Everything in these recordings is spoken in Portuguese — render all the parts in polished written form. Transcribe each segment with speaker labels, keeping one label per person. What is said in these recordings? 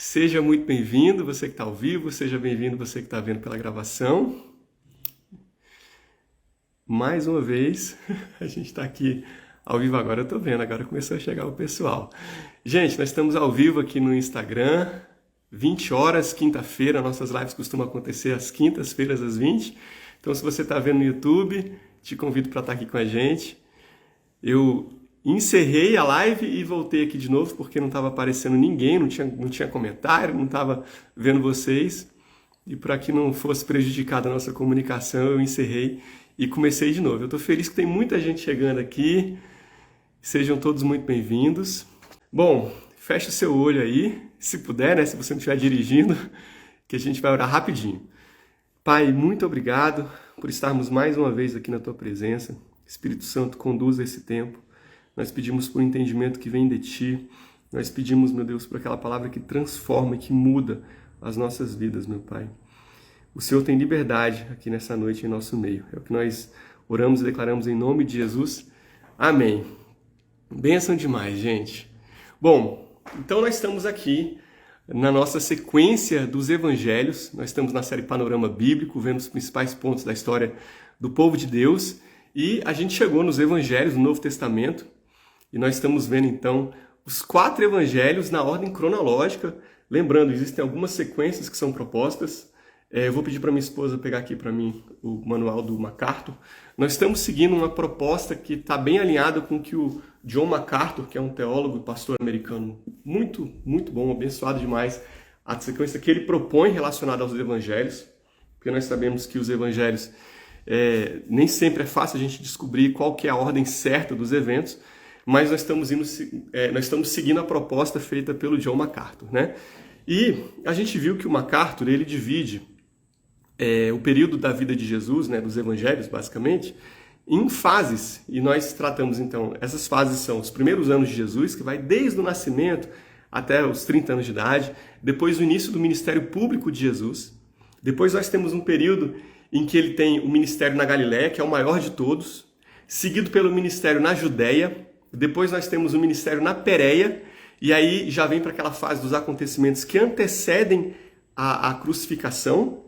Speaker 1: Seja muito bem-vindo, você que está ao vivo, seja bem-vindo você que está vendo pela gravação. Mais uma vez, a gente está aqui ao vivo agora, eu estou vendo, agora começou a chegar o pessoal. Gente, nós estamos ao vivo aqui no Instagram, 20 horas, quinta-feira, nossas lives costumam acontecer às quintas-feiras às 20. Então, se você está vendo no YouTube, te convido para estar aqui com a gente. Eu encerrei a live e voltei aqui de novo porque não estava aparecendo ninguém, não tinha comentário, não estava vendo vocês. E para que não fosse prejudicada a nossa comunicação, eu encerrei e comecei de novo. Eu estou feliz que tem muita gente chegando aqui. Sejam todos muito bem-vindos. Bom, fecha o seu olho aí, se puder, né? Se você não estiver dirigindo, que a gente vai orar rapidinho. Pai, muito obrigado por estarmos mais uma vez aqui na Tua presença. Espírito Santo, conduza esse tempo. Nós pedimos por entendimento que vem de Ti. Nós pedimos, meu Deus, por aquela palavra que transforma e que muda as nossas vidas, meu Pai. O Senhor tem liberdade aqui nessa noite em nosso meio. É o que nós oramos e declaramos em nome de Jesus. Amém. Bênção demais, gente. Bom, então nós estamos aqui na nossa sequência dos evangelhos. Nós estamos na série Panorama Bíblico, vendo os principais pontos da história do povo de Deus. E a gente chegou nos evangelhos do Novo Testamento. E nós estamos vendo, então, os 4 evangelhos na ordem cronológica. Lembrando, existem algumas sequências que são propostas. Eu vou pedir para minha esposa pegar aqui para mim o manual do MacArthur. Nós estamos seguindo uma proposta que está bem alinhada com o que o John MacArthur, que é um teólogo e pastor americano muito, muito bom, abençoado demais, a sequência que ele propõe relacionada aos evangelhos, porque nós sabemos que os evangelhos nem sempre é fácil a gente descobrir qual que é a ordem certa dos eventos, mas nós estamos seguindo a proposta feita pelo John MacArthur, né? E a gente viu que o MacArthur ele divide o período da vida de Jesus, né, dos evangelhos, basicamente, em fases. E nós tratamos, então, essas fases são os primeiros anos de Jesus, que vai desde o nascimento até os 30 anos de idade, depois o início do ministério público de Jesus, depois nós temos um período em que ele tem o ministério na Galiléia, que é o maior de todos, seguido pelo ministério na Judéia, depois nós temos o ministério na Pérea, e aí já vem para aquela fase dos acontecimentos que antecedem a crucificação,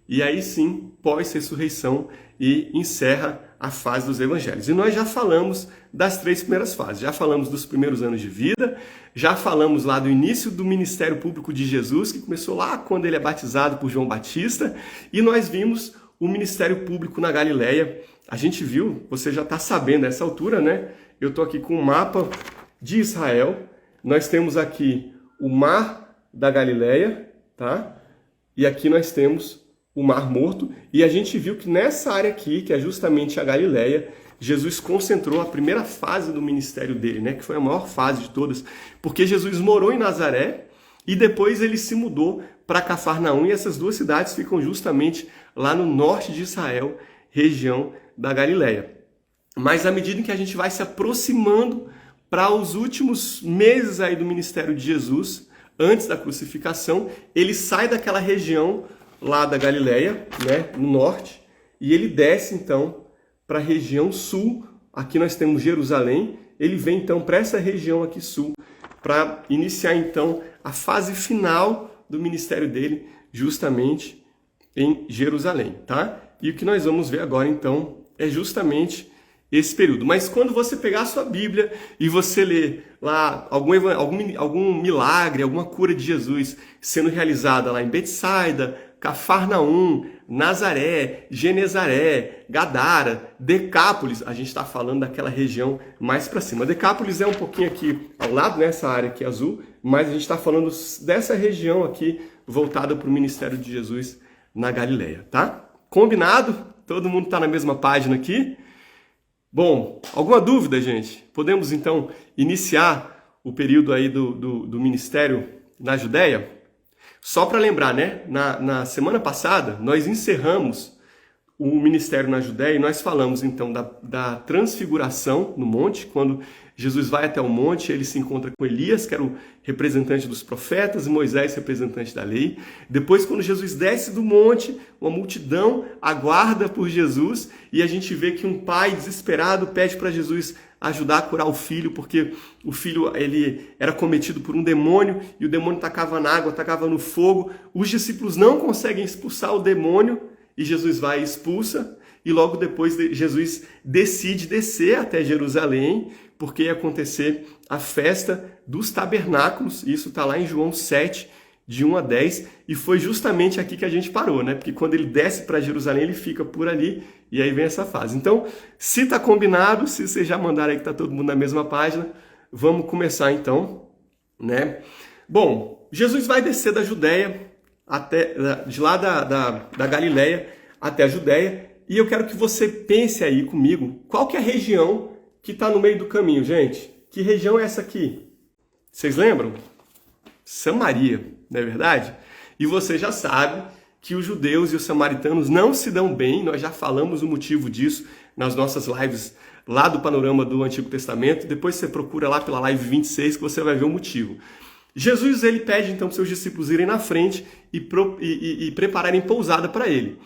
Speaker 1: e aí sim, pós-ressurreição, e encerra a fase dos evangelhos. E nós já falamos das 3 primeiras fases, já falamos dos primeiros anos de vida, já falamos lá do início do ministério público de Jesus, que começou lá quando ele é batizado por João Batista, e nós vimos o ministério público na Galiléia. A gente viu, você já está sabendo nessa altura, né? Eu estou aqui com um mapa de Israel, nós temos aqui o Mar da Galiléia, tá? E aqui nós temos o Mar Morto, e a gente viu que nessa área aqui, que é justamente a Galiléia, Jesus concentrou a primeira fase do ministério dele, né? Que foi a maior fase de todas, porque Jesus morou em Nazaré e depois ele se mudou para Cafarnaum, e essas 2 cidades ficam justamente lá no norte de Israel, região da Galiléia. Mas à medida em que a gente vai se aproximando para os últimos meses aí do ministério de Jesus, antes da crucificação, ele sai daquela região lá da Galiléia, né, no norte, e ele desce então para a região sul. Aqui nós temos Jerusalém. Ele vem então para essa região aqui sul para iniciar então a fase final do ministério dele, justamente em Jerusalém, tá? E o que nós vamos ver agora então é justamente esse período. Mas quando você pegar a sua Bíblia e você ler lá algum milagre, alguma cura de Jesus sendo realizada lá em Betsaida, Cafarnaum, Nazaré, Genezaré, Gadara, Decápolis, a gente está falando daquela região mais para cima. Decápolis é um pouquinho aqui ao lado, nessa área aqui azul, mas a gente está falando dessa região aqui voltada para o ministério de Jesus na Galiléia, tá? Combinado? Todo mundo está na mesma página aqui? Bom, alguma dúvida, gente? Podemos, então, iniciar o período aí do ministério na Judéia? Só para lembrar, né? Na semana passada, nós encerramos o ministério na Judéia e nós falamos, então, da transfiguração no monte, quando Jesus vai até o monte, ele se encontra com Elias, que era o representante dos profetas, e Moisés, representante da lei. Depois, quando Jesus desce do monte, uma multidão aguarda por Jesus, e a gente vê que um pai desesperado pede para Jesus ajudar a curar o filho, porque o filho ele era cometido por um demônio e o demônio tacava na água, tacava no fogo. Os discípulos não conseguem expulsar o demônio e Jesus vai e expulsa. E logo depois Jesus decide descer até Jerusalém, porque ia acontecer a festa dos tabernáculos. Isso está lá em João 7, de 1 a 10, e foi justamente aqui que a gente parou, né? Porque quando ele desce para Jerusalém, ele fica por ali, e aí vem essa fase. Então, se está combinado, se vocês já mandaram aí que está todo mundo na mesma página, vamos começar então, né? Bom, Jesus vai descer da Judéia, de lá da Galileia até a Judéia, e eu quero que você pense aí comigo, qual que é a região que está no meio do caminho, gente? Que região é essa aqui? Vocês lembram? Samaria, não é verdade? E você já sabe que os judeus e os samaritanos não se dão bem, nós já falamos o motivo disso nas nossas lives lá do Panorama do Antigo Testamento, depois você procura lá pela live 26 que você vai ver o motivo. Jesus ele pede então para os seus discípulos irem na frente e prepararem pousada para ele.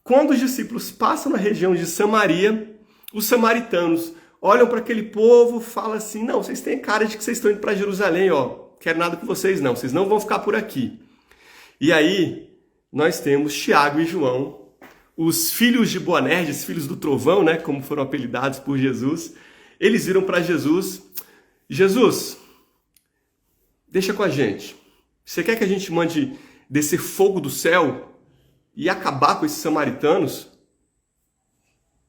Speaker 1: Quando os discípulos passam na região de Samaria, os samaritanos olham para aquele povo e falam assim, não, vocês têm cara de que vocês estão indo para Jerusalém, ó, quero nada com vocês não vão ficar por aqui. E aí, nós temos Tiago e João, os filhos de Boanerges, filhos do trovão, né, como foram apelidados por Jesus. Eles viram para Jesus, Jesus, deixa com a gente. Você quer que a gente mande descer fogo do céu e acabar com esses samaritanos?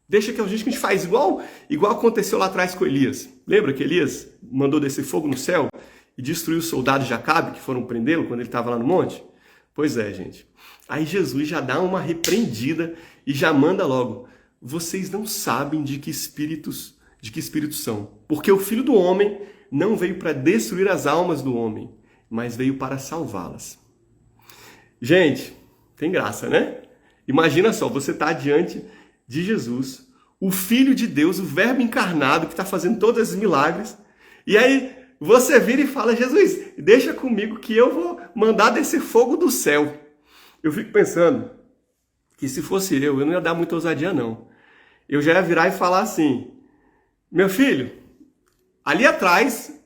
Speaker 1: Deixa que a gente faz igual aconteceu lá atrás com Elias. Lembra que Elias mandou descer fogo no céu e destruiu os soldados de Acabe que foram prendê-lo quando ele estava lá no monte? Pois é, gente. Aí Jesus já dá uma repreendida e já manda logo. Vocês não sabem de que espíritos são. Porque o Filho do Homem não veio para destruir as almas do homem, mas veio para salvá-las. Gente, tem graça, né? Imagina só, você está diante de Jesus, o Filho de Deus, o Verbo encarnado que está fazendo todos esses milagres. E aí você vira e fala, Jesus, deixa comigo que eu vou mandar descer fogo do céu. Eu fico pensando que se fosse eu não ia dar muita ousadia não. Eu já ia virar e falar assim, meu filho, ali atrás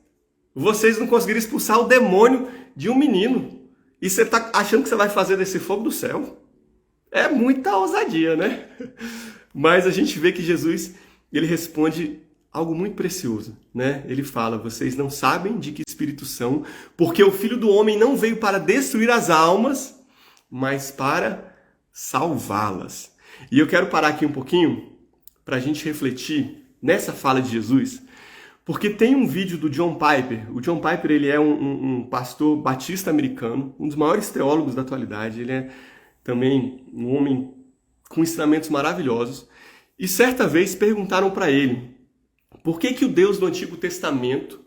Speaker 1: vocês não conseguiram expulsar o demônio de um menino. E você está achando que você vai fazer descer fogo do céu? É muita ousadia, né? Mas a gente vê que Jesus, ele responde algo muito precioso, né? Ele fala, vocês não sabem de que espírito são, porque o Filho do Homem não veio para destruir as almas, mas para salvá-las. E eu quero parar aqui um pouquinho para a gente refletir nessa fala de Jesus, porque tem um vídeo do John Piper. O John Piper ele é um pastor batista americano, um dos maiores teólogos da atualidade. Ele é também um homem com ensinamentos maravilhosos. E certa vez perguntaram para ele por que o Deus do Antigo Testamento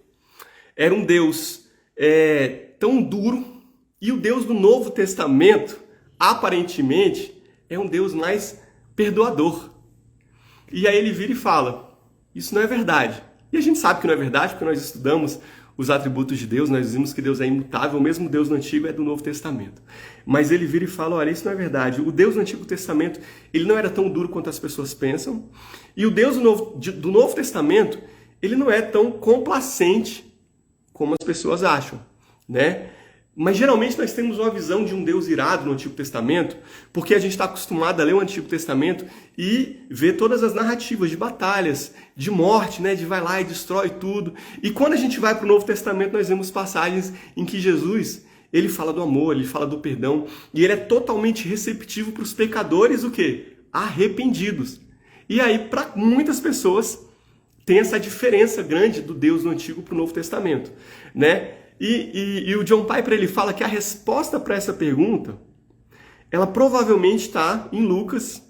Speaker 1: era um Deus tão duro e o Deus do Novo Testamento, aparentemente, é um Deus mais perdoador. E aí ele vira e fala, isso não é verdade. E a gente sabe que não é verdade, porque nós estudamos os atributos de Deus, nós dizemos que Deus é imutável, o mesmo Deus do Antigo é do Novo Testamento. Mas ele vira e fala, olha, isso não é verdade. O Deus do Antigo Testamento, ele não era tão duro quanto as pessoas pensam. E o Deus do Novo Testamento, ele não é tão complacente como as pessoas acham, né? Mas geralmente nós temos uma visão de um Deus irado no Antigo Testamento, porque a gente está acostumado a ler o Antigo Testamento e ver todas as narrativas de batalhas, de morte, né? De vai lá e destrói tudo. E quando a gente vai para o Novo Testamento, nós vemos passagens em que Jesus, ele fala do amor, ele fala do perdão, e ele é totalmente receptivo para os pecadores, o quê? Arrependidos. E aí, para muitas pessoas, tem essa diferença grande do Deus do Antigo para o Novo Testamento, né? E o John Piper ele fala que a resposta para essa pergunta, ela provavelmente está em Lucas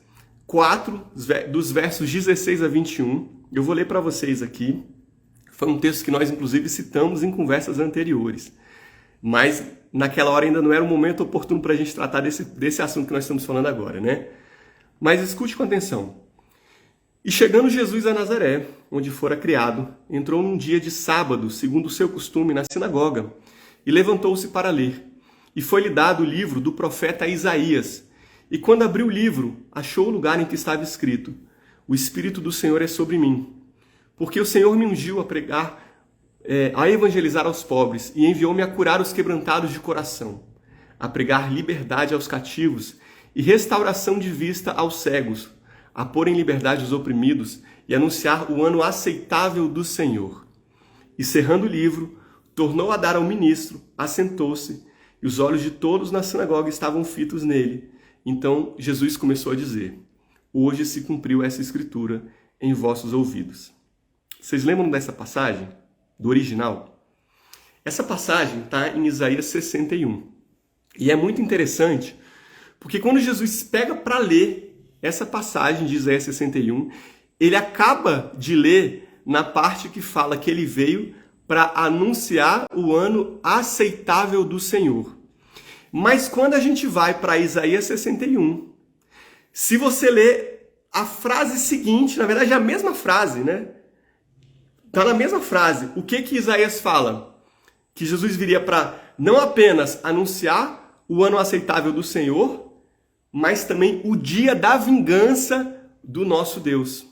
Speaker 1: 4, dos versos 16 a 21. Eu vou ler para vocês aqui. Foi um texto que nós, inclusive, citamos em conversas anteriores. Mas naquela hora ainda não era o momento oportuno para a gente tratar desse assunto que nós estamos falando agora, né? Mas escute com atenção. E chegando Jesus a Nazaré, onde fora criado, entrou num dia de sábado, segundo o seu costume, na sinagoga, e levantou-se para ler. E foi-lhe dado o livro do profeta Isaías. E quando abriu o livro, achou o lugar em que estava escrito: O Espírito do Senhor é sobre mim, porque o Senhor me ungiu a pregar, a evangelizar aos pobres e enviou-me a curar os quebrantados de coração, a pregar liberdade aos cativos e restauração de vista aos cegos, a pôr em liberdade os oprimidos e anunciar o ano aceitável do Senhor. E cerrando o livro, tornou a dar ao ministro, assentou-se, e os olhos de todos na sinagoga estavam fitos nele. Então Jesus começou a dizer: hoje se cumpriu essa escritura em vossos ouvidos. Vocês lembram dessa passagem? Do original? Essa passagem está em Isaías 61. E é muito interessante, porque quando Jesus pega para ler essa passagem de Isaías 61, ele acaba de ler na parte que fala que ele veio para anunciar o ano aceitável do Senhor. Mas quando a gente vai para Isaías 61, se você ler a frase seguinte, na verdade é a mesma frase, né? Está na mesma frase. O que Isaías fala? Que Jesus viria para não apenas anunciar o ano aceitável do Senhor, mas também o dia da vingança do nosso Deus.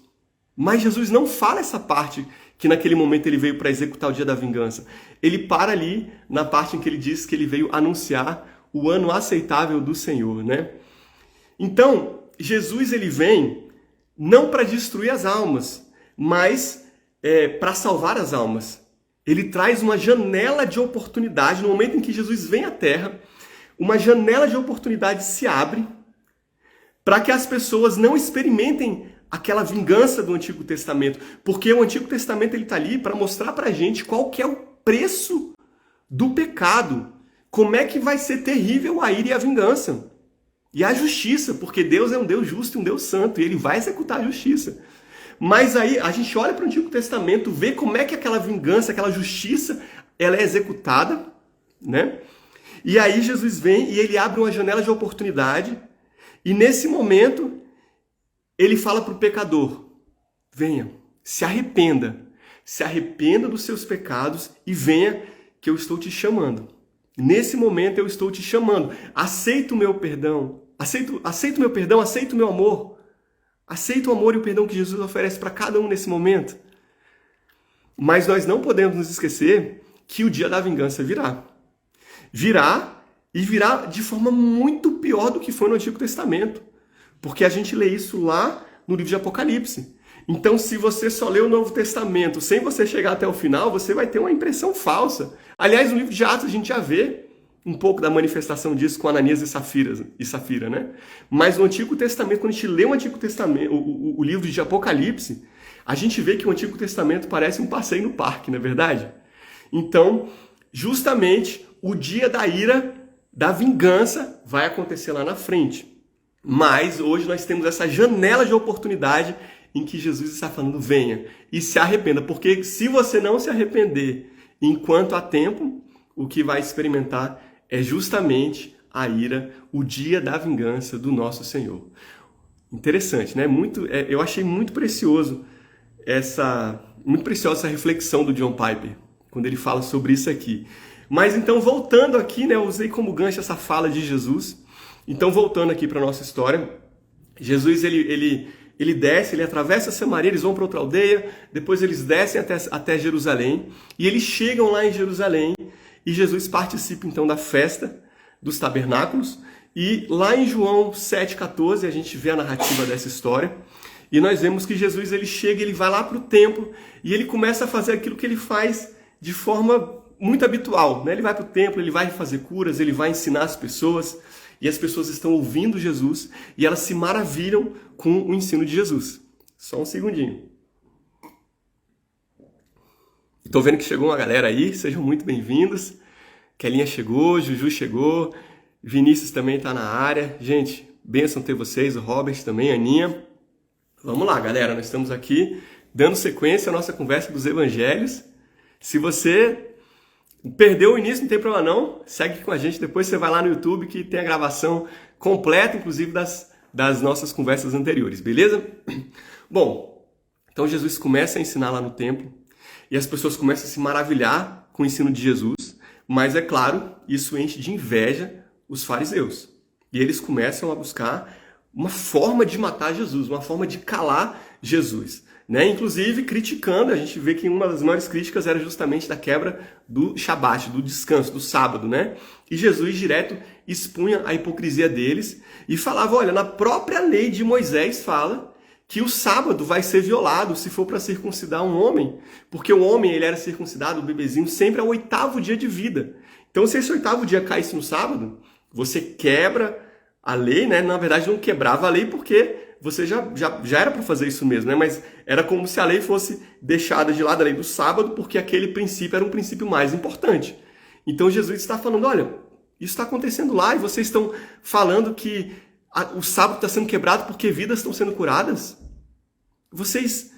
Speaker 1: Mas Jesus não fala essa parte que naquele momento ele veio para executar o dia da vingança. Ele para ali na parte em que ele diz que ele veio anunciar o ano aceitável do Senhor, né? Então, Jesus ele vem não para destruir as almas, mas para salvar as almas. Ele traz uma janela de oportunidade. No momento em que Jesus vem à Terra, uma janela de oportunidade se abre para que as pessoas não experimentem aquela vingança do Antigo Testamento. Porque o Antigo Testamento está ali para mostrar para a gente qual que é o preço do pecado. Como é que vai ser terrível a ira e a vingança. E a justiça, porque Deus é um Deus justo e um Deus santo, e Ele vai executar a justiça. Mas aí a gente olha para o Antigo Testamento, vê como é que aquela vingança, aquela justiça, ela é executada, né? E aí Jesus vem e ele abre uma janela de oportunidade, e nesse momento ele fala para o pecador: venha, se arrependa dos seus pecados e venha que eu estou te chamando. Nesse momento eu estou te chamando. Aceita o meu perdão, aceita o meu perdão, aceita o meu amor. Aceita o amor e o perdão que Jesus oferece para cada um nesse momento. Mas nós não podemos nos esquecer que o dia da vingança virá. Virá e virá de forma muito pior do que foi no Antigo Testamento. Porque a gente lê isso lá no livro de Apocalipse. Então, se você só lê o Novo Testamento sem você chegar até o final, você vai ter uma impressão falsa. Aliás, no livro de Atos a gente já vê um pouco da manifestação disso com Ananias e Safira, né? Mas no Antigo Testamento, quando a gente lê o Antigo Testamento, o livro de Apocalipse, a gente vê que o Antigo Testamento parece um passeio no parque, não é verdade? Então, justamente, o dia da ira, da vingança, vai acontecer lá na frente. Mas hoje nós temos essa janela de oportunidade em que Jesus está falando: venha e se arrependa. Porque se você não se arrepender enquanto há tempo, o que vai experimentar é justamente a ira, o dia da vingança do nosso Senhor. Interessante, né? Eu achei muito preciosa essa reflexão do John Piper, quando ele fala sobre isso aqui. Mas então, voltando aqui, né? Eu usei como gancho essa fala de Jesus. Então, voltando aqui para a nossa história, Jesus, ele desce, ele atravessa Samaria, eles vão para outra aldeia, depois eles descem até Jerusalém, e eles chegam lá em Jerusalém, e Jesus participa então da festa dos tabernáculos, e lá em João 7,14 a gente vê a narrativa dessa história, e nós vemos que Jesus ele chega, ele vai lá para o templo, e ele começa a fazer aquilo que ele faz de forma muito habitual, né? Ele vai para o templo, ele vai fazer curas, ele vai ensinar as pessoas, e as pessoas estão ouvindo Jesus, e elas se maravilham com o ensino de Jesus. Só um segundinho. Estou vendo que chegou uma galera aí, sejam muito bem-vindos. Kelinha chegou, Juju chegou, Vinícius também está na área. Gente, bênção ter vocês, o Robert também, a Aninha. Vamos lá, galera, nós estamos aqui dando sequência à nossa conversa dos evangelhos. Se você perdeu o início, não tem problema não, segue com a gente, depois você vai lá no YouTube que tem a gravação completa, inclusive das nossas conversas anteriores, beleza? Bom, então Jesus começa a ensinar lá no templo, e as pessoas começam a se maravilhar com o ensino de Jesus, mas é claro, isso enche de inveja os fariseus. E eles começam a buscar uma forma de matar Jesus, uma forma de calar Jesus. né? Inclusive criticando, a gente vê que uma das maiores críticas era justamente da quebra do Shabat, do descanso, do sábado, né? E Jesus direto expunha a hipocrisia deles e falava, olha, na própria lei de Moisés fala que o sábado vai ser violado se for para circuncidar um homem, porque o homem ele era circuncidado, o bebezinho, sempre ao 8º dia de vida. Então, se esse 8º dia caísse no sábado, você quebra a lei, né? Na verdade, não quebrava a lei porque você já era para fazer isso mesmo, né? Mas era como se a lei fosse deixada de lado, a lei do sábado, porque aquele princípio era um princípio mais importante. Então, Jesus está falando, olha, isso está acontecendo lá e vocês estão falando que o sábado está sendo quebrado porque vidas estão sendo curadas? Vocês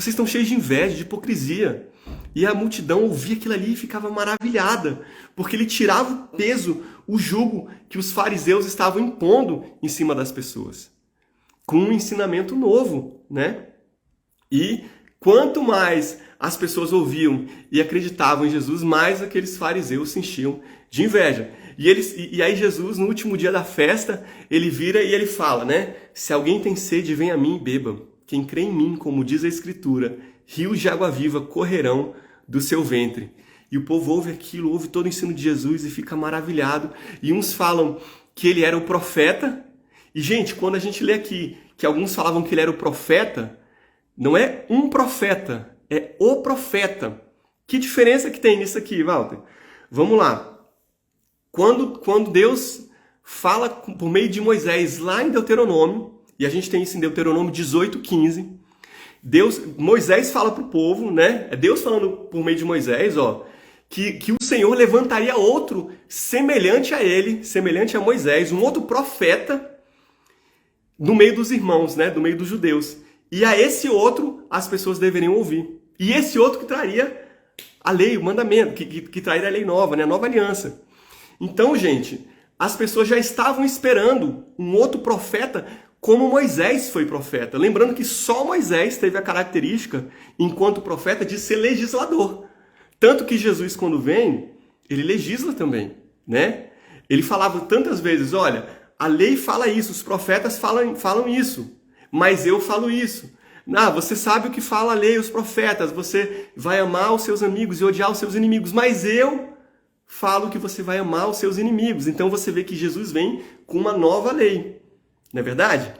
Speaker 1: estão cheios de inveja, de hipocrisia. E a multidão ouvia aquilo ali e ficava maravilhada, porque ele tirava o peso, o jugo que os fariseus estavam impondo em cima das pessoas, com um ensinamento novo, né? E quanto mais as pessoas ouviam e acreditavam em Jesus, mais aqueles fariseus se enchiam de inveja. E aí Jesus, no último dia da festa, ele vira e ele fala, né? Se alguém tem sede, vem a mim e beba. Quem crê em mim, como diz a Escritura, rios de água viva correrão do seu ventre. E o povo ouve aquilo, ouve todo o ensino de Jesus e fica maravilhado. E uns falam que ele era o profeta. E, gente, quando a gente lê aqui que alguns falavam que ele era o profeta, não é um profeta, é o profeta. Que diferença que tem nisso aqui, Walter? Vamos lá. Quando Deus fala por meio de Moisés lá em Deuteronômio, e a gente tem isso em Deuteronômio 18:15, Moisés fala para o povo, né? É Deus falando por meio de Moisés, ó, que o Senhor levantaria outro semelhante a ele, semelhante a Moisés, um outro profeta no meio dos irmãos, né? Do meio dos judeus. E a esse outro as pessoas deveriam ouvir. E esse outro que traria a lei, o mandamento, que traria a lei nova, né? A nova aliança. Então, gente, as pessoas já estavam esperando um outro profeta como Moisés foi profeta. Lembrando que só Moisés teve a característica, enquanto profeta, de ser legislador. Tanto que Jesus, quando vem, ele legisla também, né? Ele falava tantas vezes, olha, a lei fala isso, os profetas falam isso, mas eu falo isso. Ah, você sabe o que fala a lei, os profetas, você vai amar os seus amigos e odiar os seus inimigos, mas eu falo que você vai amar os seus inimigos. Então você vê que Jesus vem com uma nova lei. Não é verdade?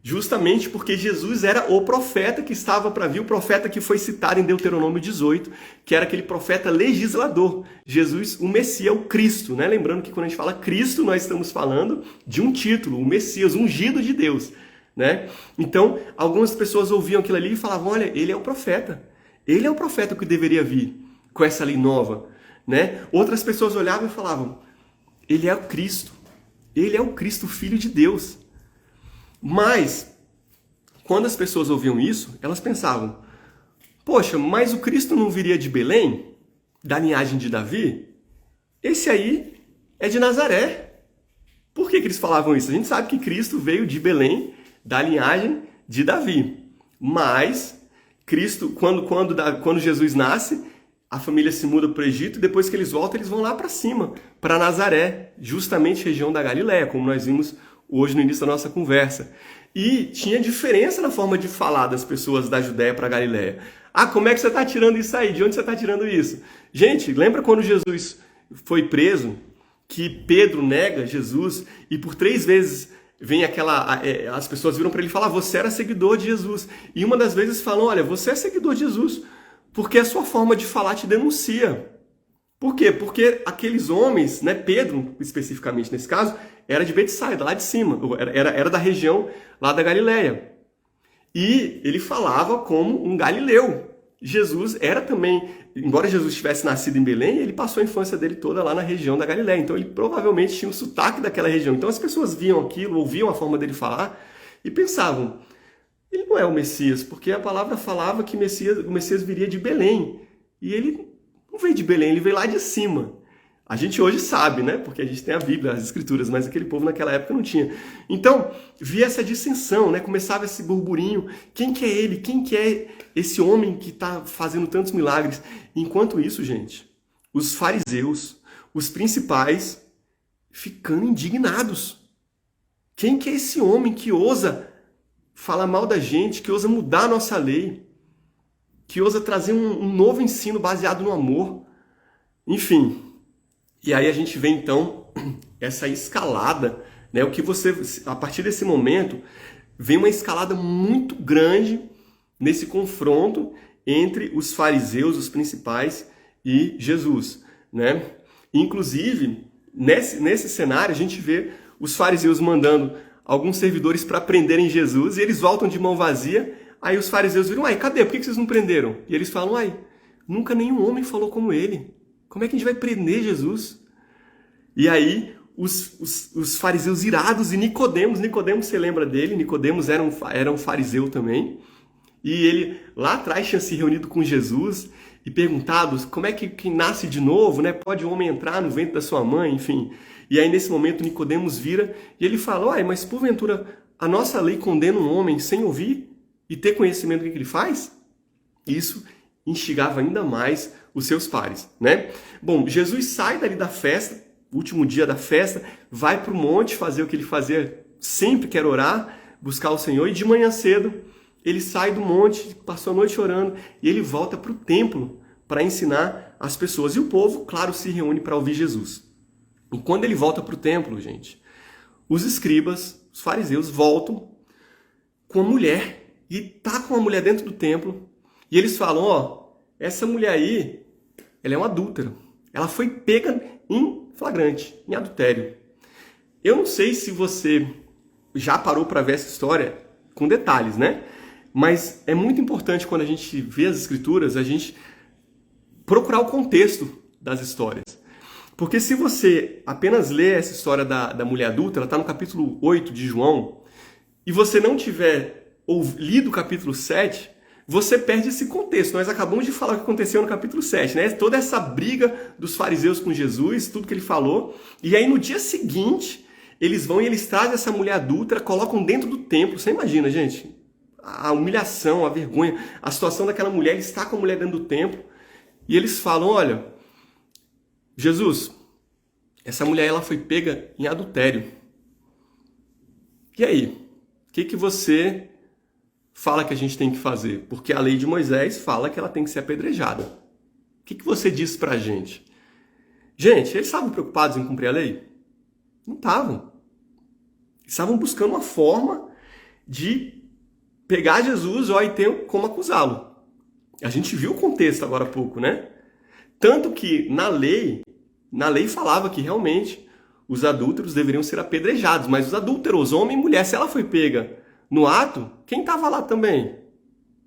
Speaker 1: Justamente porque Jesus era o profeta que estava para vir, o profeta que foi citado em Deuteronômio 18, que era aquele profeta legislador. Jesus, o Messias, o Cristo, né? Lembrando que quando a gente fala Cristo, nós estamos falando de um título, o Messias, ungido de Deus, né? Então, algumas pessoas ouviam aquilo ali e falavam, olha, ele é o profeta. Ele é o profeta que deveria vir com essa lei nova, né? Outras pessoas olhavam e falavam, ele é o Cristo. Ele é o Cristo, Filho de Deus. Mas, quando as pessoas ouviam isso, elas pensavam, poxa, mas o Cristo não viria de Belém, da linhagem de Davi? Esse aí é de Nazaré. Por que eles falavam isso? A gente sabe que Cristo veio de Belém, da linhagem de Davi. Mas, Cristo, quando Jesus nasce, a família se muda para o Egito, e depois que eles voltam, eles vão lá para cima, para Nazaré, justamente região da Galileia, como nós vimos hoje no início da nossa conversa. E tinha diferença na forma de falar das pessoas da Judéia para a Galileia. Ah, como é que você está tirando isso aí? De onde você está tirando isso? Gente, lembra quando Jesus foi preso, que Pedro nega Jesus e por 3 vezes vem as pessoas viram para ele falar, você era seguidor de Jesus. E uma das vezes falam, olha, você é seguidor de Jesus porque a sua forma de falar te denuncia. Por quê? Porque aqueles homens, né, Pedro especificamente nesse caso, era de Betsaida, lá de cima, era da região lá da Galileia. E ele falava como um galileu. Jesus era também, embora Jesus tivesse nascido em Belém, ele passou a infância dele toda lá na região da Galileia. Então ele provavelmente tinha o sotaque daquela região. Então as pessoas viam aquilo, ouviam a forma dele falar e pensavam, ele não é o Messias, porque a palavra falava que o Messias viria de Belém. E ele não veio de Belém, ele veio lá de cima. A gente hoje sabe, né? Porque a gente tem a Bíblia, as Escrituras, mas aquele povo naquela época não tinha. Então, via essa dissensão, né? Começava esse burburinho. Quem que é ele? Quem que é esse homem que está fazendo tantos milagres? Enquanto isso, gente, os fariseus, os principais, ficando indignados. Quem que é esse homem que ousa falar mal da gente, que ousa mudar a nossa lei, que ousa trazer um novo ensino baseado no amor. Enfim, e aí a gente vê então essa escalada, né? O que você, a partir desse momento, vem uma escalada muito grande nesse confronto entre os fariseus, os principais, e Jesus, né? Inclusive, nesse cenário, a gente vê os fariseus mandando alguns servidores para prenderem Jesus e eles voltam de mão vazia. Aí os fariseus viram, uai, cadê? Por que vocês não prenderam? E eles falam, uai, nunca nenhum homem falou como ele. Como é que a gente vai prender Jesus? E aí os fariseus irados e Nicodemos, você lembra dele? Nicodemos era um fariseu também. E ele lá atrás tinha se reunido com Jesus e perguntado como é que quem nasce de novo, né? Pode o homem entrar no ventre da sua mãe, enfim. E aí nesse momento Nicodemos vira e ele fala, uai, mas porventura a nossa lei condena um homem sem ouvir e ter conhecimento do que ele faz? Isso instigava ainda mais os seus pares, né? Bom, Jesus sai dali da festa, último dia da festa, vai para o monte fazer o que ele fazia sempre, que era orar, buscar o Senhor, e de manhã cedo ele sai do monte, passou a noite orando, e ele volta para o templo para ensinar as pessoas. E o povo, claro, se reúne para ouvir Jesus. E quando ele volta para o templo, gente, os escribas, os fariseus, voltam com a mulher, e tá com a mulher dentro do templo, e eles falam, ó, essa mulher aí, ela é uma adúltera. Ela foi pega em flagrante, em adultério. Eu não sei se você já parou para ver essa história com detalhes, né? Mas é muito importante quando a gente vê as escrituras, a gente procurar o contexto das histórias. Porque se você apenas lê essa história da mulher adulta, ela está no capítulo 8 de João, e você não tiver lido o capítulo 7, você perde esse contexto. Nós acabamos de falar o que aconteceu no capítulo 7, né? Toda essa briga dos fariseus com Jesus, tudo que ele falou. E aí no dia seguinte, eles vão e eles trazem essa mulher adúltera, colocam dentro do templo. Você imagina, gente? A humilhação, a vergonha, a situação daquela mulher, ele está com a mulher dentro do templo. E eles falam, olha, Jesus, essa mulher ela foi pega em adultério. E aí? O que você fala que a gente tem que fazer? Porque a lei de Moisés fala que ela tem que ser apedrejada. O que você diz pra gente? Gente, eles estavam preocupados em cumprir a lei? Não estavam. Estavam buscando uma forma de pegar Jesus e ter como acusá-lo. A gente viu o contexto agora há pouco, né? Tanto que na lei falava que realmente os adúlteros deveriam ser apedrejados, mas os adúlteros, homem e mulher, se ela foi pega no ato, quem estava lá também?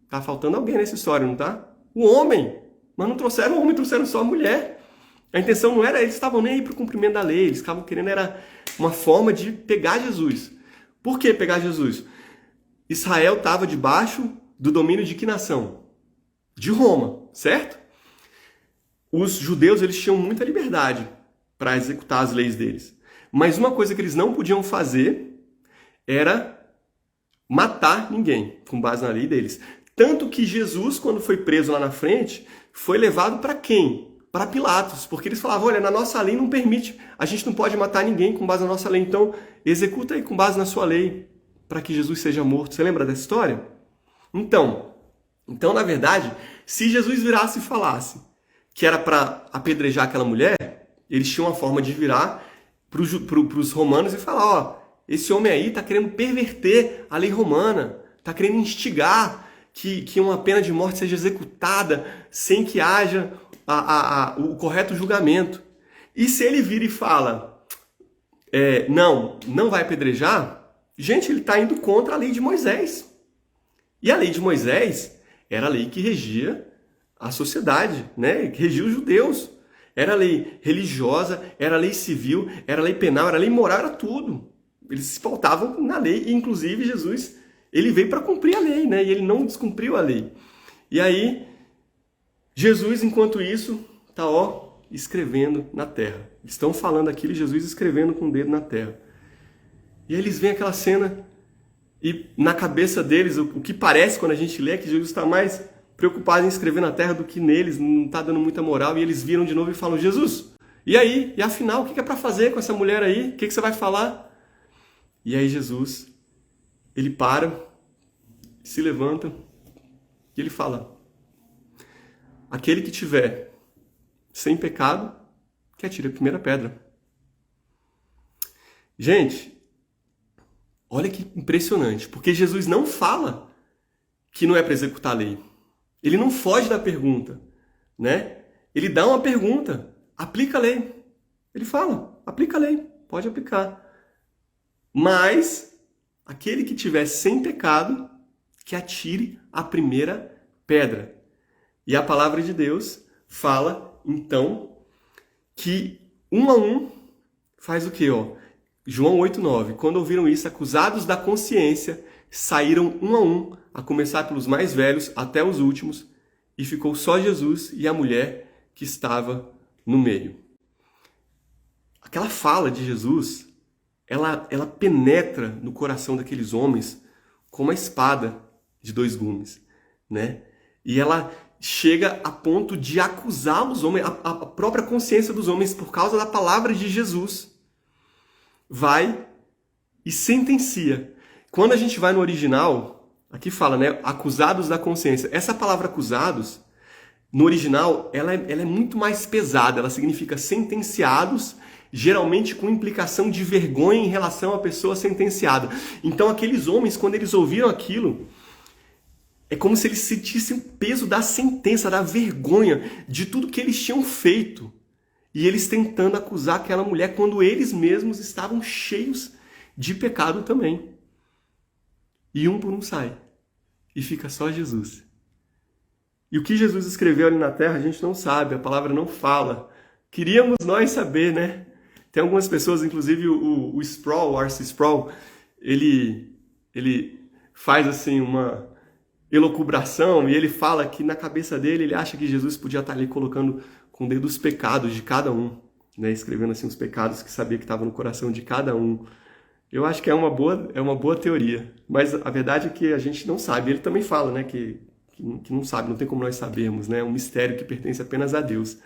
Speaker 1: Tá faltando alguém nessa história, não tá? O homem. Mas não trouxeram o homem, trouxeram só a mulher. A intenção não era, eles estavam nem aí para o cumprimento da lei, eles estavam querendo, era uma forma de pegar Jesus. Por que pegar Jesus? Israel estava debaixo do domínio de que nação? De Roma, certo? Os judeus, eles tinham muita liberdade para executar as leis deles. Mas uma coisa que eles não podiam fazer era matar ninguém, com base na lei deles. Tanto que Jesus, quando foi preso lá na frente, foi levado para quem? Para Pilatos, porque eles falavam, olha, na nossa lei não permite, a gente não pode matar ninguém com base na nossa lei, então executa aí com base na sua lei, para que Jesus seja morto. Você lembra dessa história? Então, na verdade, se Jesus virasse e falasse que era para apedrejar aquela mulher, eles tinham uma forma de virar para os romanos e falar, ó, esse homem aí está querendo perverter a lei romana, está querendo instigar que uma pena de morte seja executada sem que haja o correto julgamento. E se ele vira e fala, não vai apedrejar, gente, ele está indo contra a lei de Moisés. E a lei de Moisés era a lei que regia a sociedade, né? Que regia os judeus. Era lei religiosa, era lei civil, era lei penal, era lei moral, era tudo. Eles se pautavam na lei, e inclusive Jesus, ele veio para cumprir a lei, né? E ele não descumpriu a lei. E aí, Jesus, enquanto isso, está escrevendo na terra. Estão falando aquilo e Jesus escrevendo com o dedo na terra. E aí eles veem aquela cena e na cabeça deles, o que parece quando a gente lê é que Jesus está mais preocupado em escrever na terra do que neles, não está dando muita moral. E eles viram de novo e falam, Jesus, e aí? E afinal, o que é para fazer com essa mulher aí? O que você vai falar? E aí Jesus, ele para, se levanta e ele fala: aquele que tiver sem pecado, que atire a primeira pedra. Gente, olha que impressionante, porque Jesus não fala que não é para executar a lei. Ele não foge da pergunta, né? Ele dá uma pergunta: aplica a lei. Ele fala: aplica a lei, pode aplicar. Mas aquele que tiver sem pecado, que atire a primeira pedra. E a palavra de Deus fala, então, que um a um faz o quê? João 8,9. Quando ouviram isso, acusados da consciência, saíram um a um, a começar pelos mais velhos até os últimos, e ficou só Jesus e a mulher que estava no meio. Aquela fala de Jesus, ela penetra no coração daqueles homens como uma espada de dois gumes, né? E ela chega a ponto de acusar os homens, a própria consciência dos homens, por causa da palavra de Jesus, vai e sentencia. Quando a gente vai no original, aqui fala, né, acusados da consciência. Essa palavra acusados, no original, ela é muito mais pesada. Ela significa sentenciados, geralmente com implicação de vergonha em relação à pessoa sentenciada. Então, aqueles homens, quando eles ouviram aquilo, é como se eles sentissem o peso da sentença, da vergonha, de tudo que eles tinham feito. E eles tentando acusar aquela mulher quando eles mesmos estavam cheios de pecado também. E um por um sai. E fica só Jesus. E o que Jesus escreveu ali na terra a gente não sabe, a palavra não fala. Queríamos nós saber, né? Tem algumas pessoas, inclusive o Sproul, o R.C. Sproul, ele faz assim uma elucubração e ele fala que na cabeça dele ele acha que Jesus podia estar ali colocando com o dedo os pecados de cada um, né? Escrevendo assim os pecados que sabia que estavam no coração de cada um. Eu acho que é uma boa teoria, mas a verdade é que a gente não sabe. Ele também fala, né, que não sabe, não tem como nós sabermos, né? É um mistério que pertence apenas a Deus.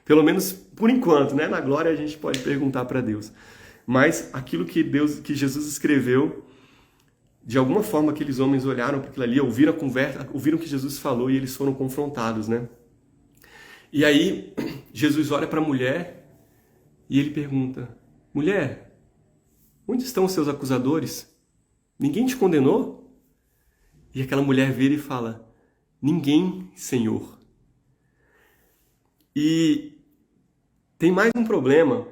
Speaker 1: Pelo menos por enquanto, né? Na glória a gente pode perguntar para Deus. Mas aquilo que Jesus escreveu, de alguma forma aqueles homens olharam para aquilo ali, ouviram a conversa, ouviram o que Jesus falou e eles foram confrontados, né? E aí Jesus olha para a mulher e ele pergunta: mulher, onde estão os seus acusadores? Ninguém te condenou? E aquela mulher vira e fala: ninguém, Senhor. E tem mais um problema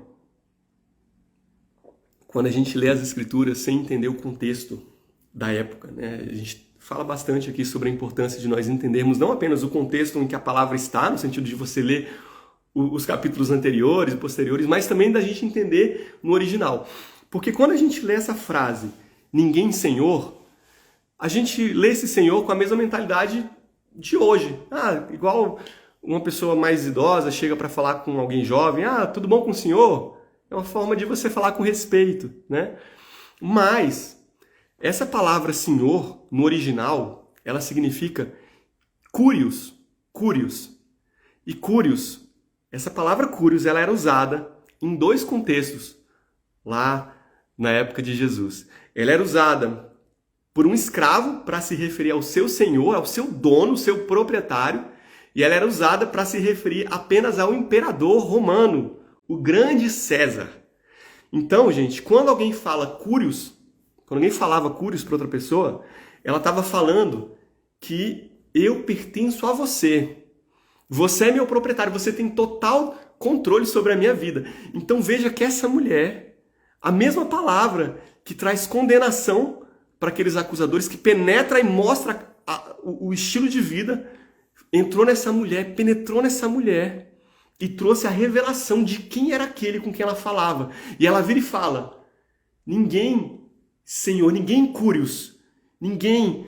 Speaker 1: quando a gente lê as Escrituras sem entender o contexto da época, né? A gente fala bastante aqui sobre a importância de nós entendermos não apenas o contexto em que a palavra está, no sentido de você ler os capítulos anteriores e posteriores, mas também da gente entender no original. Porque quando a gente lê essa frase, ninguém Senhor, a gente lê esse Senhor com a mesma mentalidade de hoje. Igual uma pessoa mais idosa chega para falar com alguém jovem: tudo bom com o senhor? É uma forma de você falar com respeito, né? Mas essa palavra Senhor, no original, ela significa curios. E curios, essa palavra curios, ela era usada em dois contextos lá na época de Jesus. Ela era usada por um escravo para se referir ao seu senhor, ao seu dono, ao seu proprietário, e ela era usada para se referir apenas ao imperador romano, o grande César. Então, gente, quando alguém fala curios, quando alguém falava curios para outra pessoa, ela estava falando que eu pertenço a você. Você é meu proprietário, você tem total controle sobre a minha vida. Então veja que essa mulher, a mesma palavra que traz condenação para aqueles acusadores, que penetra e mostra o estilo de vida, entrou nessa mulher, penetrou nessa mulher e trouxe a revelação de quem era aquele com quem ela falava. E ela vira e fala: ninguém, Senhor, ninguém curios, ninguém,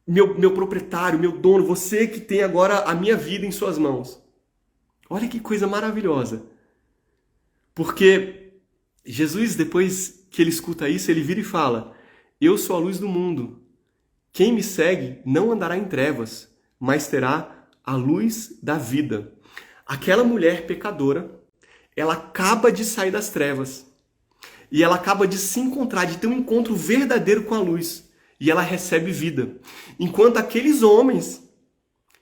Speaker 1: meu proprietário, meu dono, você que tem agora a minha vida em suas mãos. Olha que coisa maravilhosa. Porque Jesus, depois que ele escuta isso, ele vira e fala: eu sou a luz do mundo. Quem me segue não andará em trevas, mas terá a luz da vida. Aquela mulher pecadora, ela acaba de sair das trevas. E ela acaba de se encontrar, de ter um encontro verdadeiro com a luz. e ela recebe vida. Enquanto aqueles homens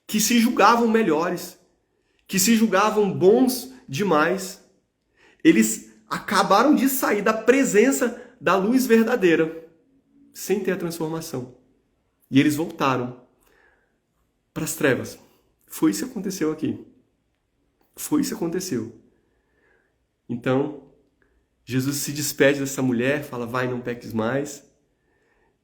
Speaker 1: que se julgavam melhores, que se julgavam bons demais, eles acabaram de sair da presença da luz verdadeira, sem ter a transformação. E eles voltaram para as trevas. Foi isso que aconteceu aqui. Foi isso que aconteceu. Então, Jesus se despede dessa mulher, fala, vai, não peques mais.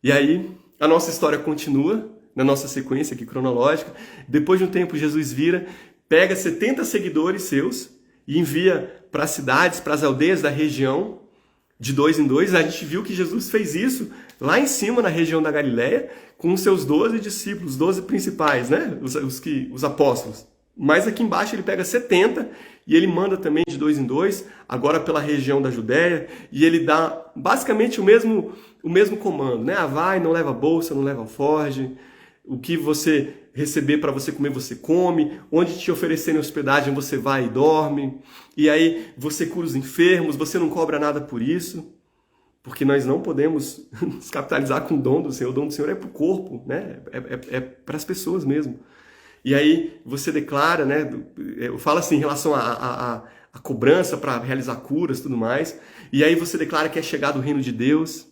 Speaker 1: E aí, a nossa história continua, na nossa sequência aqui cronológica. Depois de um tempo, Jesus vira, pega 70 seguidores seus e envia para as cidades, para as aldeias da região, de 2 em 2. A gente viu que Jesus fez isso lá em cima, na região da Galileia, com os seus 12 discípulos, 12 principais, né? Os apóstolos. Mas aqui embaixo ele pega 70 e ele manda também de 2 em 2, agora pela região da Judéia, e ele dá basicamente o mesmo comando, né? Vai, não leva bolsa, não leva alforje, o que você receber para você comer, você come, onde te oferecerem hospedagem, você vai e dorme, e aí você cura os enfermos, você não cobra nada por isso, porque nós não podemos nos capitalizar com o dom do Senhor. O dom do Senhor é para o corpo, né? É para as pessoas mesmo. E aí você declara, né? Eu falo assim em relação à cobrança para realizar curas e tudo mais. E aí você declara que é chegado o reino de Deus.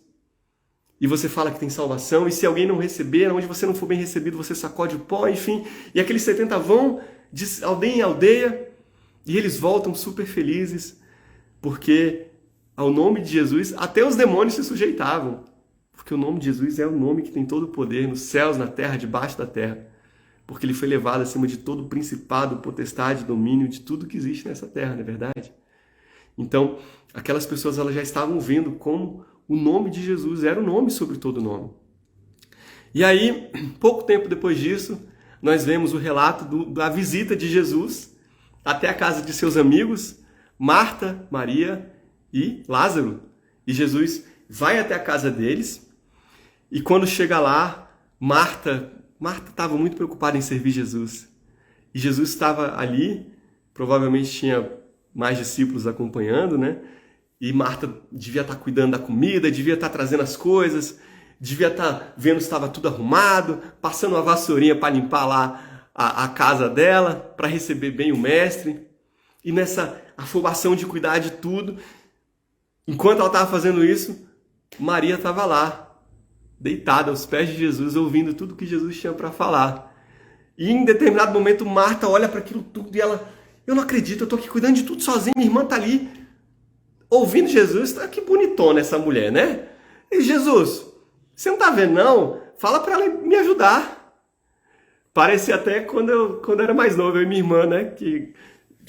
Speaker 1: E você fala que tem salvação. E se alguém não receber, onde você não for bem recebido, você sacode o pó, enfim. E aqueles 70 vão de aldeia em aldeia. E eles voltam super felizes. Porque ao nome de Jesus, até os demônios se sujeitavam. Porque o nome de Jesus é o nome que tem todo o poder nos céus, na terra, debaixo da terra. Porque ele foi levado acima de todo o principado, potestade, domínio, de tudo que existe nessa terra, não é verdade? Então, aquelas pessoas elas já estavam vendo como o nome de Jesus era o nome sobre todo nome. E aí, pouco tempo depois disso, nós vemos o relato da visita de Jesus até a casa de seus amigos, Marta, Maria e Lázaro. E Jesus vai até a casa deles, e quando chega lá, Marta estava muito preocupada em servir Jesus. E Jesus estava ali, provavelmente tinha mais discípulos acompanhando, né? E Marta devia estar cuidando da comida, devia estar trazendo as coisas, devia estar vendo se estava tudo arrumado, passando uma vassourinha para limpar lá a casa dela, para receber bem o mestre. E nessa afobação de cuidar de tudo, enquanto ela estava fazendo isso, Maria estava lá, deitada aos pés de Jesus, ouvindo tudo que Jesus tinha para falar. E em determinado momento, Marta olha para aquilo tudo e ela, eu não acredito, eu estou aqui cuidando de tudo sozinha, minha irmã está ali, ouvindo Jesus. Que bonitona essa mulher, né? E Jesus, você não está vendo não? Fala para ela me ajudar. Parecia até quando eu era mais novo, eu e minha irmã, né? Que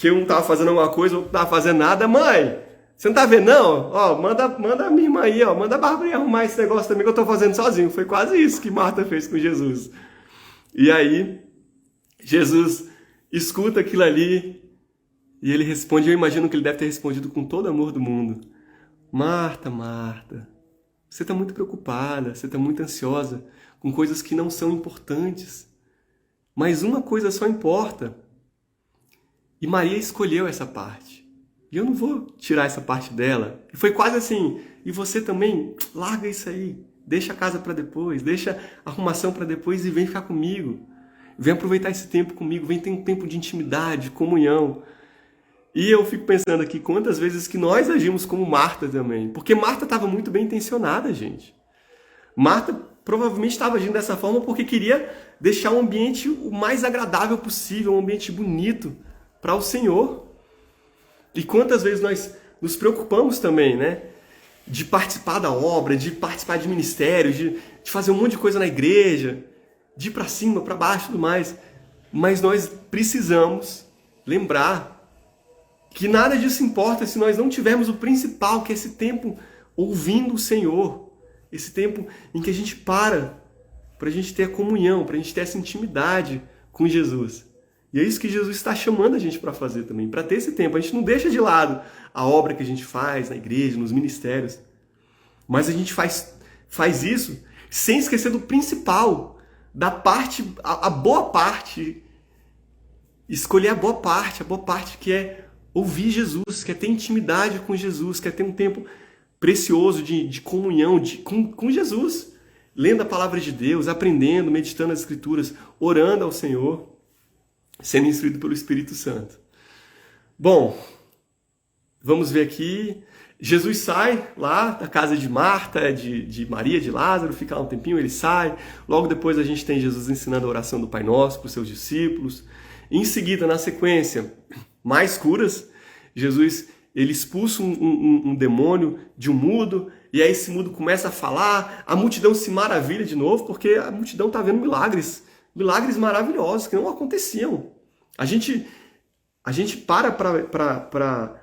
Speaker 1: eu não estava fazendo alguma coisa, eu não estava fazendo nada. Mãe, você não tá vendo, não? Ó, manda a minha irmã aí, ó. Manda a Bárbara arrumar esse negócio também que eu tô fazendo sozinho. Foi quase isso que Marta fez com Jesus. E aí, Jesus escuta aquilo ali e ele responde, eu imagino que ele deve ter respondido com todo amor do mundo. Marta, Marta, você tá muito preocupada, você tá muito ansiosa com coisas que não são importantes. Mas uma coisa só importa. E Maria escolheu essa parte. E eu não vou tirar essa parte dela. E foi quase assim, e você também, larga isso aí. Deixa a casa para depois, deixa a arrumação para depois e vem ficar comigo. Vem aproveitar esse tempo comigo, vem ter um tempo de intimidade, de comunhão. E eu fico pensando aqui quantas vezes que nós agimos como Marta também. Porque Marta estava muito bem intencionada, gente. Marta provavelmente estava agindo dessa forma porque queria deixar o ambiente o mais agradável possível, um ambiente bonito para o Senhor. E quantas vezes nós nos preocupamos também, né? De participar da obra, de participar de ministérios, de fazer um monte de coisa na igreja, de ir para cima, para baixo e tudo mais. Mas nós precisamos lembrar que nada disso importa se nós não tivermos o principal, que é esse tempo ouvindo o Senhor. Esse tempo em que a gente para a gente ter a comunhão, para a gente ter essa intimidade com Jesus. E é isso que Jesus está chamando a gente para fazer também, para ter esse tempo. A gente não deixa de lado a obra que a gente faz na igreja, nos ministérios, mas a gente faz isso sem esquecer do principal, da parte, a boa parte, escolher a boa parte que é ouvir Jesus, que é ter intimidade com Jesus, que é ter um tempo precioso de comunhão com Jesus. lendo a palavra de Deus, aprendendo, meditando as Escrituras, orando ao Senhor, sendo instruído pelo Espírito Santo. Bom, vamos ver aqui. Jesus sai lá da casa de Marta, de Maria, de Lázaro, fica lá um tempinho, ele sai. Logo depois a gente tem Jesus ensinando a oração do Pai Nosso para os seus discípulos. Em seguida, na sequência, mais curas. Jesus ele expulsa um demônio de um mudo, e aí esse mudo começa a falar, a multidão se maravilha de novo, porque a multidão está vendo milagres maravilhosos que não aconteciam. A gente para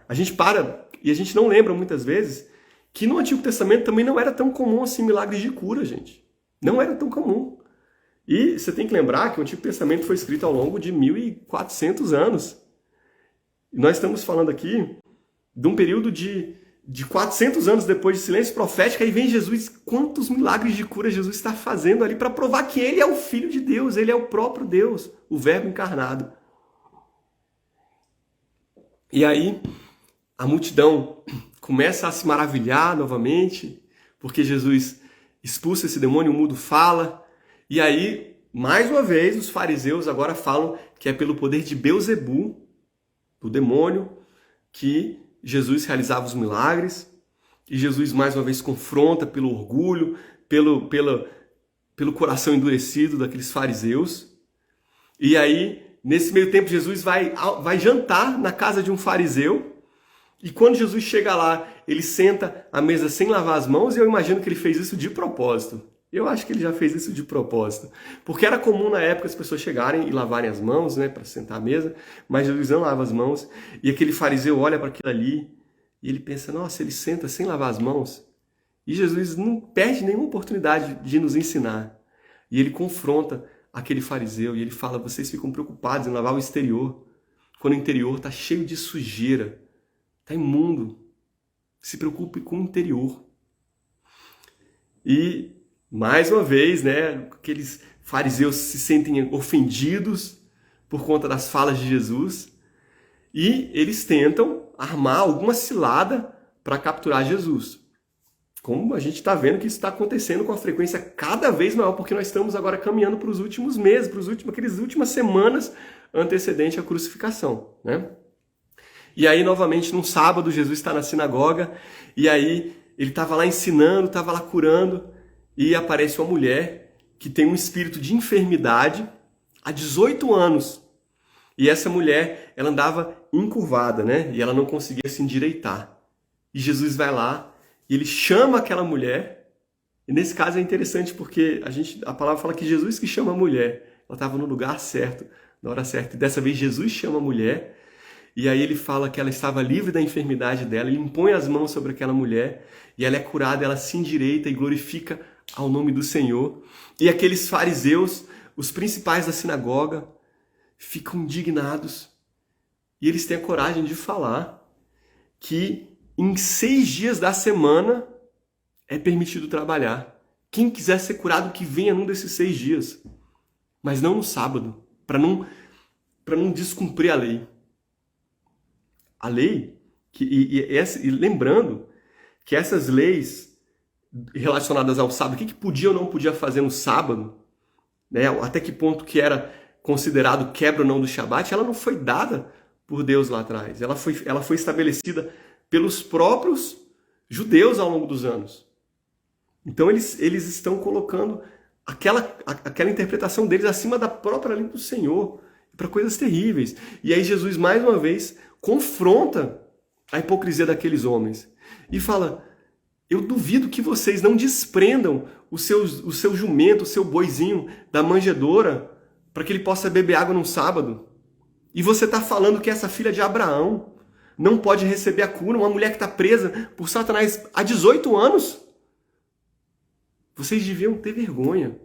Speaker 1: e a gente não lembra muitas vezes que no Antigo Testamento também não era tão comum assim milagres de cura, gente. Não era tão comum. E você tem que lembrar que o Antigo Testamento foi escrito ao longo de 1400 anos. E nós estamos falando aqui de um período de 400 anos depois de silêncio profético, aí vem Jesus, quantos milagres de cura Jesus está fazendo ali para provar que ele é o Filho de Deus, ele é o próprio Deus, o Verbo encarnado. E aí a multidão começa a se maravilhar novamente, porque Jesus expulsa esse demônio, o mudo fala, e aí, mais uma vez, os fariseus agora falam que é pelo poder de Beelzebu, do demônio, que Jesus realizava os milagres, e Jesus mais uma vez confronta pelo orgulho, pelo coração endurecido daqueles fariseus. E aí, nesse meio tempo, Jesus vai jantar na casa de um fariseu, e quando Jesus chega lá, ele senta à mesa sem lavar as mãos, e eu imagino que ele fez isso de propósito. Eu acho que ele já fez isso de propósito. Porque era comum na época as pessoas chegarem e lavarem as mãos, né, para sentar à mesa, mas Jesus não lava as mãos. E aquele fariseu olha para aquilo ali e ele pensa, nossa, ele senta sem lavar as mãos. E Jesus não perde nenhuma oportunidade de nos ensinar. E ele confronta aquele fariseu e ele fala, vocês ficam preocupados em lavar o exterior, quando o interior está cheio de sujeira, está imundo. Se preocupe com o interior. E mais uma vez, né, aqueles fariseus se sentem ofendidos por conta das falas de Jesus e eles tentam armar alguma cilada para capturar Jesus. Como a gente está vendo que isso está acontecendo com a frequência cada vez maior, porque nós estamos agora caminhando para os últimos meses, aquelas últimas semanas antecedentes à crucificação, né? E aí, novamente, num sábado, Jesus está na sinagoga e aí ele estava lá ensinando, estava lá curando, e aparece uma mulher que tem um espírito de enfermidade há 18 anos. E essa mulher, ela andava encurvada, né? E ela não conseguia se endireitar. E Jesus vai lá e ele chama aquela mulher. E nesse caso é interessante porque a palavra fala que Jesus que chama a mulher. Ela estava no lugar certo, na hora certa. E dessa vez Jesus chama a mulher. E aí ele fala que ela estava livre da enfermidade dela. Ele impõe as mãos sobre aquela mulher. E ela é curada, ela se endireita e glorifica ao nome do Senhor. E aqueles fariseus, os principais da sinagoga, ficam indignados. E eles têm a coragem de falar que em 6 dias da semana é permitido trabalhar. Quem quiser ser curado, que venha num desses 6 dias. Mas não no sábado, para não descumprir a lei. A lei, e lembrando que essas leis relacionadas ao sábado, o que podia ou não podia fazer no sábado, né? Até que ponto que era considerado quebra ou não do Shabat, ela não foi dada por Deus lá atrás. Ela foi estabelecida pelos próprios judeus ao longo dos anos. Então eles estão colocando aquela interpretação deles acima da própria lei do Senhor, para coisas terríveis. E aí Jesus, mais uma vez, confronta a hipocrisia daqueles homens e fala, eu duvido que vocês não desprendam o seu jumento, o seu boizinho da manjedoura para que ele possa beber água num sábado. E você está falando que essa filha de Abraão não pode receber a cura, uma mulher que está presa por Satanás há 18 anos? Vocês deviam ter vergonha.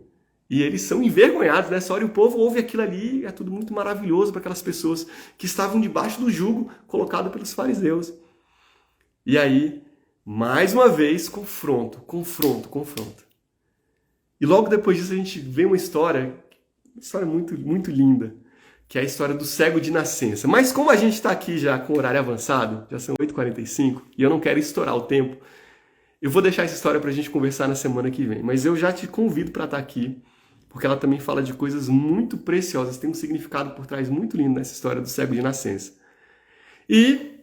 Speaker 1: E eles são envergonhados nessa hora, e o povo ouve aquilo ali, é tudo muito maravilhoso para aquelas pessoas que estavam debaixo do jugo colocado pelos fariseus. E aí, mais uma vez, confronto. E logo depois disso a gente vê uma história muito, muito linda, que é a história do cego de nascença. Mas como a gente está aqui já com o horário avançado, já são 8h45, e eu não quero estourar o tempo, Eu vou deixar essa história para a gente conversar na semana que vem, mas eu já te convido para estar aqui, porque ela também fala de coisas muito preciosas, tem um significado por trás muito lindo nessa história do cego de nascença. E,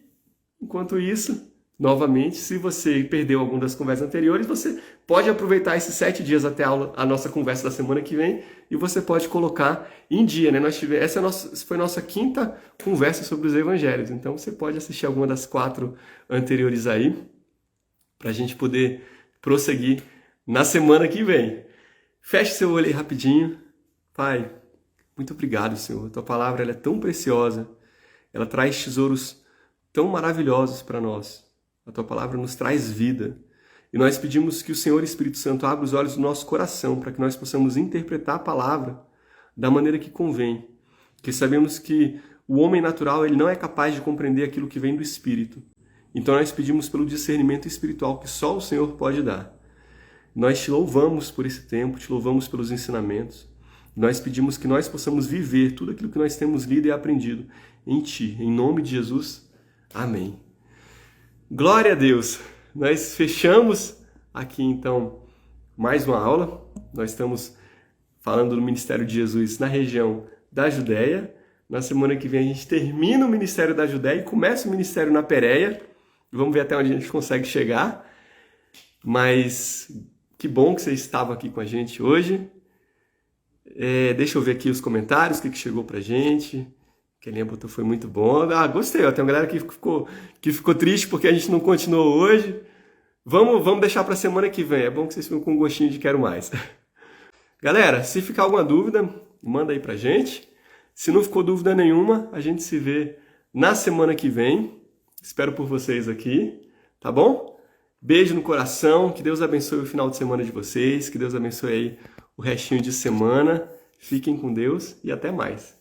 Speaker 1: enquanto isso, novamente, se você perdeu alguma das conversas anteriores, você pode aproveitar esses 7 dias até a nossa conversa da semana que vem e você pode colocar em dia, né? Essa foi a nossa 5ª conversa sobre os evangelhos, então você pode assistir alguma das 4 anteriores aí, para a gente poder prosseguir na semana que vem. Feche seu olho aí rapidinho. Pai, muito obrigado, Senhor. A tua palavra ela é tão preciosa. Ela traz tesouros tão maravilhosos para nós. A tua palavra nos traz vida. E nós pedimos que o Senhor Espírito Santo abra os olhos do nosso coração para que nós possamos interpretar a palavra da maneira que convém. Porque sabemos que o homem natural ele não é capaz de compreender aquilo que vem do Espírito. Então nós pedimos pelo discernimento espiritual que só o Senhor pode dar. Nós te louvamos por esse tempo, te louvamos pelos ensinamentos. Nós pedimos que nós possamos viver tudo aquilo que nós temos lido e aprendido em Ti. Em nome de Jesus, amém. Glória a Deus! Nós fechamos aqui então mais uma aula. Nós estamos falando do Ministério de Jesus na região da Judéia. Na semana que vem a gente termina o Ministério da Judéia e começa o Ministério na Pérea. Vamos ver até onde a gente consegue chegar. Mas que bom que você estava aqui com a gente hoje. Deixa eu ver aqui os comentários, o que chegou pra gente. Kelinha botou foi muito bom. Gostei. Ó, tem uma galera que ficou triste porque a gente não continuou hoje. Vamos deixar para a semana que vem. É bom que vocês ficam com um gostinho de quero mais. Galera, se ficar alguma dúvida, manda aí pra gente. Se não ficou dúvida nenhuma, a gente se vê na semana que vem. Espero por vocês aqui, tá bom? Beijo no coração, que Deus abençoe o final de semana de vocês, que Deus abençoe aí o restinho de semana. Fiquem com Deus e até mais.